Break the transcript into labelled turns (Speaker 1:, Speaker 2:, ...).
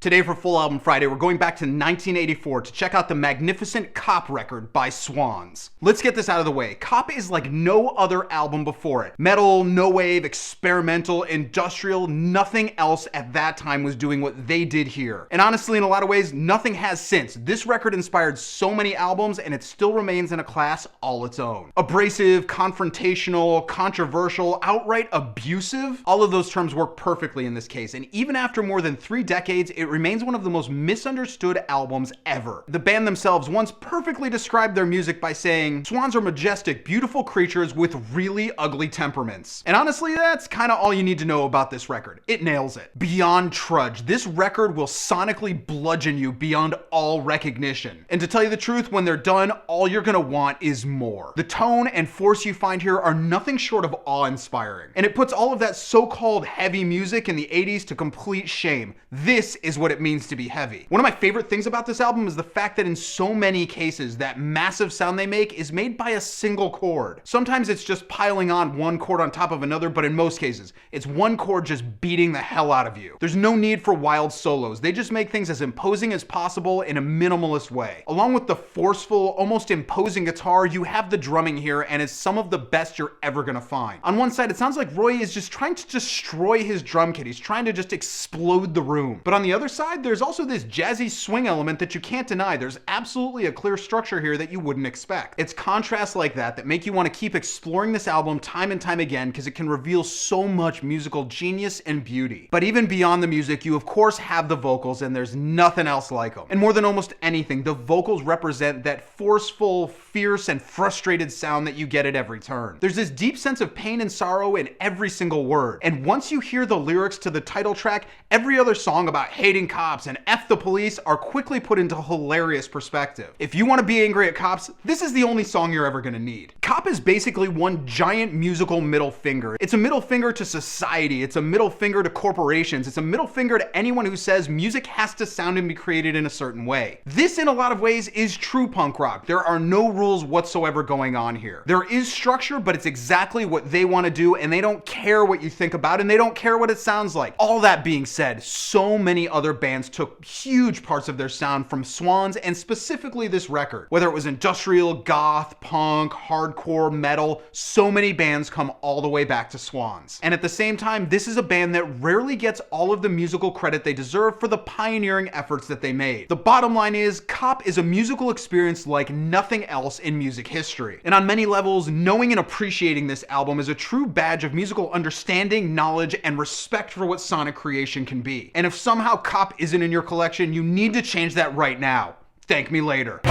Speaker 1: Today for Full Album Friday, we're going back to 1984 to check out the magnificent Cop record by Swans. Let's get this out of the way. Cop is like no other album before it. Metal, no wave, experimental, industrial, nothing else at that time was doing what they did here. And honestly, in a lot of ways, nothing has since. This record inspired so many albums and it still remains in a class all its own. Abrasive, confrontational, controversial, outright abusive, all of those terms work perfectly in this case. And even after more than 3 decades, it remains one of the most misunderstood albums ever. The band themselves once perfectly described their music by saying, "Swans are majestic, beautiful creatures with really ugly temperaments." And honestly, that's kind of all you need to know about this record. It nails it. Beyond trudge, this record will sonically bludgeon you beyond all recognition. And to tell you the truth, when they're done, all you're gonna want is more. The tone and force you find here are nothing short of awe-inspiring. And it puts all of that so-called heavy music in the 80s to complete shame. This is what it means to be heavy. One of my favorite things about this album is the fact that in so many cases, that massive sound they make is made by a single chord. Sometimes it's just piling on one chord on top of another, but in most cases, it's one chord just beating the hell out of you. There's no need for wild solos. They just make things as imposing as possible in a minimalist way. Along with the forceful, almost imposing guitar, you have the drumming here, and it's some of the best you're ever gonna find. On one side, it sounds like Roy is just trying to destroy his drum kit. He's trying to just explode the room. But on the other side, there's also this jazzy swing element that you can't deny. There's absolutely a clear structure here that you wouldn't expect. It's contrasts like that that make you want to keep exploring this album time and time again because it can reveal so much musical genius and beauty. But even beyond the music, you of course have the vocals, and there's nothing else like them. And more than almost anything, the vocals represent that forceful, fierce, and frustrated sound that you get at every turn. There's this deep sense of pain and sorrow in every single word. And once you hear the lyrics to the title track, every other song about hating cops and F the police are quickly put into hilarious perspective. If you want to be angry at cops, this is the only song you're ever gonna need. Cop is basically one giant musical middle finger. It's a middle finger to society. It's a middle finger to corporations. It's a middle finger to anyone who says music has to sound and be created in a certain way. This, in a lot of ways, is true punk rock. There are no rules whatsoever going on here. There is structure, but it's exactly what they want to do, and they don't care what you think about, and they don't care what it sounds like. All that being said, so many other bands took huge parts of their sound from Swans, and specifically this record. Whether it was industrial, goth, punk, hardcore, metal, so many bands come all the way back to Swans. And at the same time, this is a band that rarely gets all of the musical credit they deserve for the pioneering efforts that they made. The bottom line is, Cop is a musical experience like nothing else in music history. And on many levels, knowing and appreciating this album is a true badge of musical understanding, knowledge, and respect for what sonic creation can be. And if somehow Cop isn't in your collection, you need to change that right now. Thank me later.